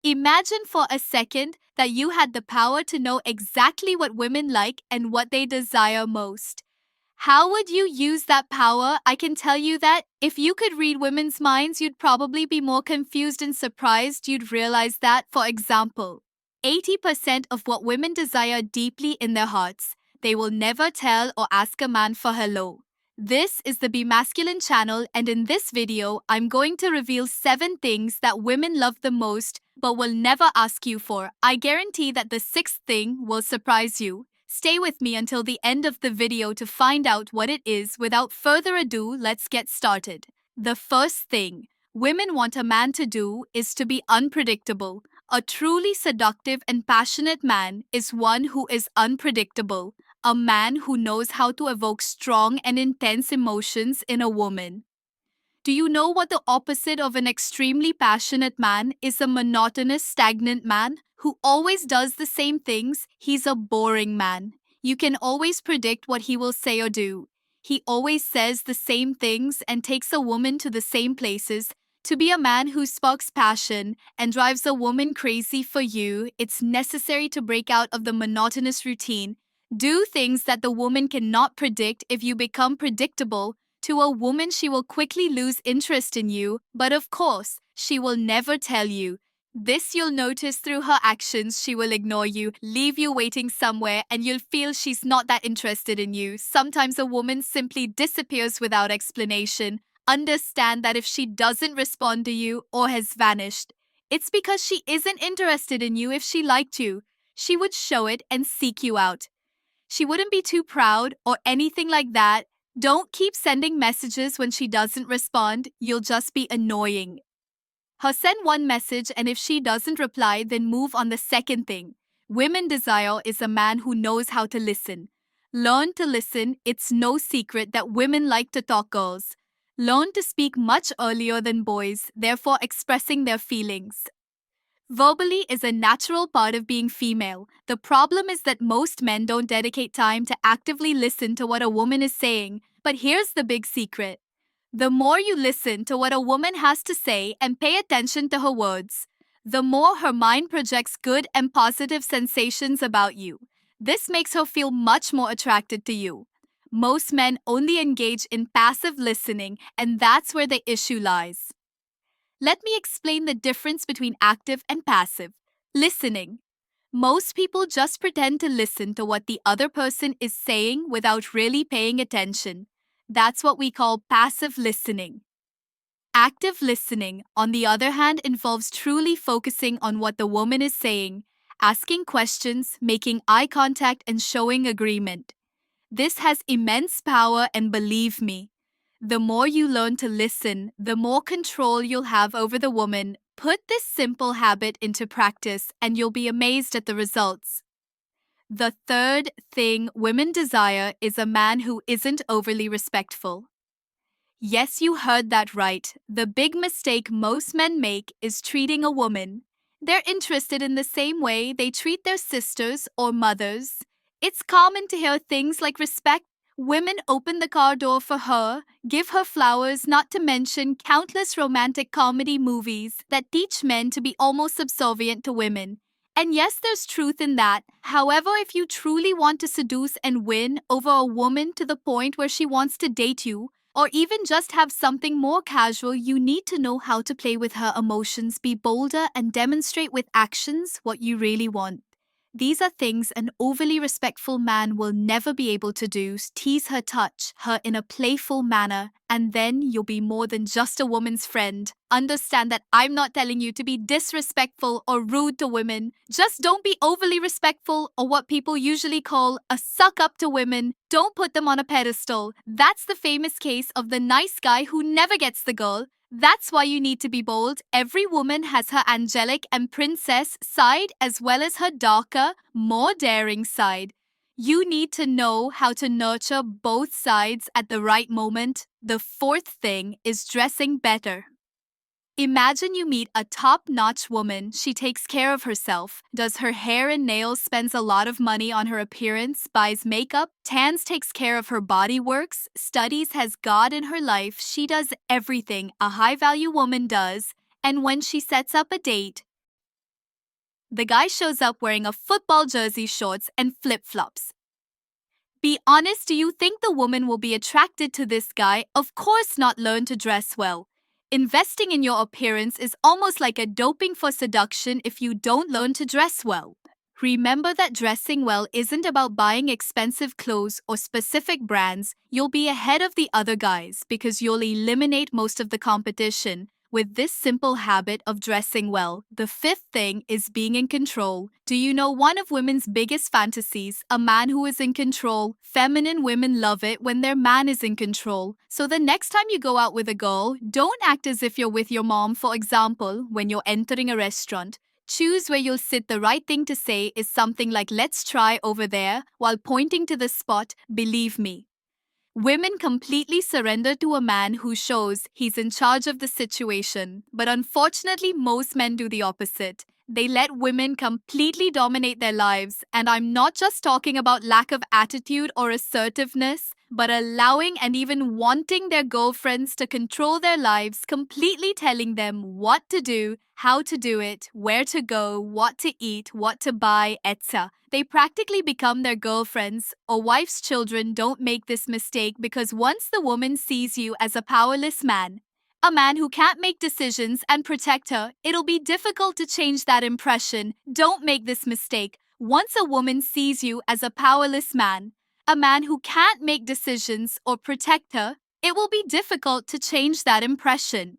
Imagine for a second that you had the power to know exactly what women like and what they desire most. How would you use that power? I can tell you that if you could read women's minds, you'd probably be more confused and surprised. You'd realize that, for example, 80% of what women desire deeply in their hearts, they will never tell or ask a man for hello. This is the Be Masculine channel, and in this video, I'm going to reveal 7 things that women love the most but will never ask you for. I guarantee that the sixth thing will surprise you. Stay with me until the end of the video to find out what it is. Without further ado, let's get started. The first thing women want a man to do is to be unpredictable. A truly seductive and passionate man is one who is unpredictable, a man who knows how to evoke strong and intense emotions in a woman. Do you know what the opposite of an extremely passionate man is? A monotonous, stagnant man who always does the same things. He's a boring man. You can always predict what he will say or do. He always says the same things and takes a woman to the same places. To be a man who sparks passion and drives a woman crazy for you, it's necessary to break out of the monotonous routine. Do things that the woman cannot predict. If you become predictable, to a woman, she will quickly lose interest in you, but of course, she will never tell you. This you'll notice through her actions. She will ignore you, leave you waiting somewhere, and you'll feel she's not that interested in you. Sometimes a woman simply disappears without explanation. Understand that if she doesn't respond to you or has vanished, it's because she isn't interested in you. If she liked you, she would show it and seek you out. She wouldn't be too proud or anything like that. Don't keep sending messages when she doesn't respond. You'll just be annoying her. Send one message, and if she doesn't reply, then move on. The second thing women desire is a man who knows how to listen. Learn to listen. It's no secret that women like to talk. Girls learn to speak much earlier than boys, therefore expressing their feelings verbally is a natural part of being female. The problem is that most men don't dedicate time to actively listen to what a woman is saying. But here's the big secret. The more you listen to what a woman has to say and pay attention to her words, the more her mind projects good and positive sensations about you. This makes her feel much more attracted to you. Most men only engage in passive listening, and that's where the issue lies. Let me explain the difference between active and passive listening. Most people just pretend to listen to what the other person is saying without really paying attention. That's what we call passive listening. Active listening, on the other hand, involves truly focusing on what the woman is saying, asking questions, making eye contact, and showing agreement. This has immense power, and believe me, the more you learn to listen, the more control you'll have over the woman. Put this simple habit into practice and you'll be amazed at the results. The third thing women desire is a man who isn't overly respectful. Yes, you heard that right. The big mistake most men make is treating a woman. They're interested in the same way they treat their sisters or mothers. It's common to hear things like respect. Women open the car door for her, give her flowers, not to mention countless romantic comedy movies that teach men to be almost subservient to women. And yes, there's truth in that. However, if you truly want to seduce and win over a woman to the point where she wants to date you, or even just have something more casual, you need to know how to play with her emotions, be bolder, and demonstrate with actions what you really want. These are things an overly respectful man will never be able to do. Tease her, touch her in a playful manner, and then you'll be more than just a woman's friend. Understand that I'm not telling you to be disrespectful or rude to women. Just don't be overly respectful, or what people usually call a suck up to women. Don't put them on a pedestal. That's the famous case of the nice guy who never gets the girl. That's why you need to be bold. Every woman has her angelic and princess side as well as her darker, more daring side. You need to know how to nurture both sides at the right moment. The fourth thing is dressing better. Imagine you meet a top-notch woman. She takes care of herself, does her hair and nails, spends a lot of money on her appearance, buys makeup, tans, takes care of her body, works, studies, has God in her life. She does everything a high-value woman does. And when she sets up a date, The guy shows up wearing a football jersey, shorts, and flip-flops. Be honest, do you think the woman will be attracted to this guy? Of course not. Learn to dress well. Investing in your appearance is almost like a doping for seduction if you don't learn to dress well. Remember that dressing well isn't about buying expensive clothes or specific brands. You'll be ahead of the other guys because you'll eliminate most of the competition with this simple habit of dressing well. The fifth thing is being in control. Do you know one of women's biggest fantasies? A man who is in control. Feminine women love it when their man is in control. So the next time you go out with a girl, don't act as if you're with your mom. For example, when you're entering a restaurant, choose where you'll sit. The right thing to say is something like, "Let's try over there," while pointing to the spot. Believe me, women completely surrender to a man who shows he's in charge of the situation. But unfortunately, most men do the opposite. They let women completely dominate their lives. And I'm not just talking about lack of attitude or assertiveness, but allowing and even wanting their girlfriends to control their lives, completely telling them what to do, how to do it, where to go, what to eat, what to buy, etc. They practically become their girlfriends or wives. Children, don't make this mistake, because once the woman sees you as a powerless man, a man who can't make decisions and protect her, it'll be difficult to change that impression. Don't make this mistake. Once a woman sees you as a powerless man, a man who can't make decisions or protect her, it will be difficult to change that impression.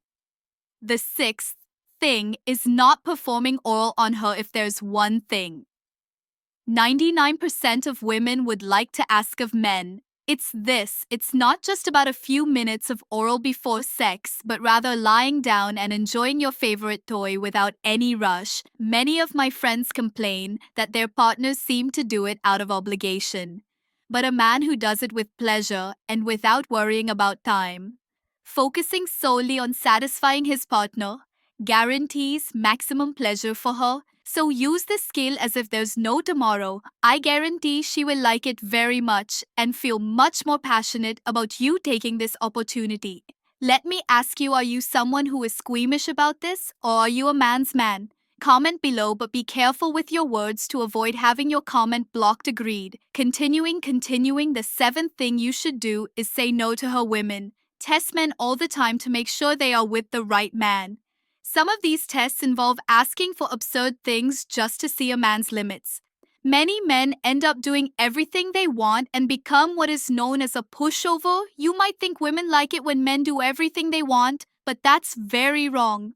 The sixth thing is not performing oral on her. If there's one thing 99% of women would like to ask of men, it's this. It's not just about a few minutes of oral before sex, but rather lying down and enjoying your favorite toy without any rush. Many of my friends complain that their partners seem to do it out of obligation. But a man who does it with pleasure and without worrying about time, focusing solely on satisfying his partner, guarantees maximum pleasure for her. So use this skill as if there's no tomorrow. I guarantee she will like it very much and feel much more passionate about you taking this opportunity. Let me ask you, are you someone who is squeamish about this, or are you a man's man? Comment below, but be careful with your words to avoid having your comment blocked. Agreed. Continuing, the seventh thing you should do is say no to her. Women test men all the time to make sure they are with the right man. Some of these tests involve asking for absurd things just to see a man's limits. Many men end up doing everything they want and become what is known as a pushover. You might think women like it when men do everything they want, but that's very wrong.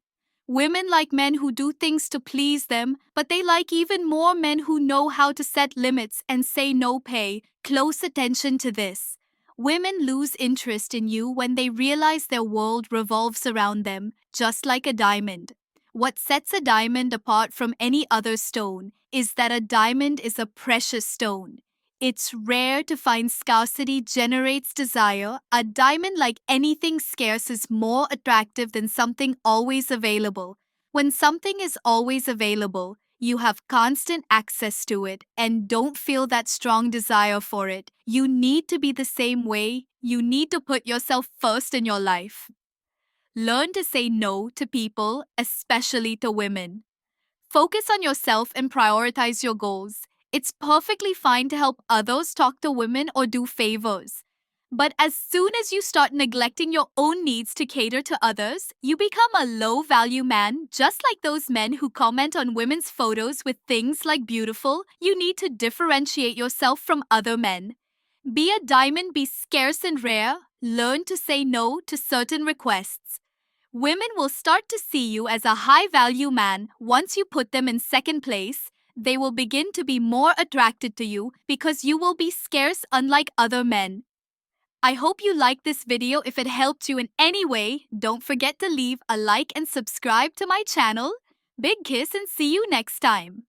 Women like men who do things to please them, but they like even more men who know how to set limits and say no. Pay close attention to this. Women lose interest in you when they realize their world revolves around them, just like a diamond. What sets a diamond apart from any other stone is that a diamond is a precious stone. It's rare to find. Scarcity generates desire. A diamond, like anything scarce, is more attractive than something always available. When something is always available, you have constant access to it and don't feel that strong desire for it. You need to be the same way. You need to put yourself first in your life. Learn to say no to people, especially to women. Focus on yourself and prioritize your goals. It's perfectly fine to help others, talk to women, or do favors. But as soon as you start neglecting your own needs to cater to others, you become a low-value man, just like those men who comment on women's photos with things like beautiful. You need to differentiate yourself from other men. Be a diamond, be scarce and rare. Learn to say no to certain requests. Women will start to see you as a high-value man. Once you put them in second place, they will begin to be more attracted to you because you will be scarce, unlike other men. I hope you liked this video. If it helped you in any way, don't forget to leave a like and subscribe to my channel. Big kiss and see you next time.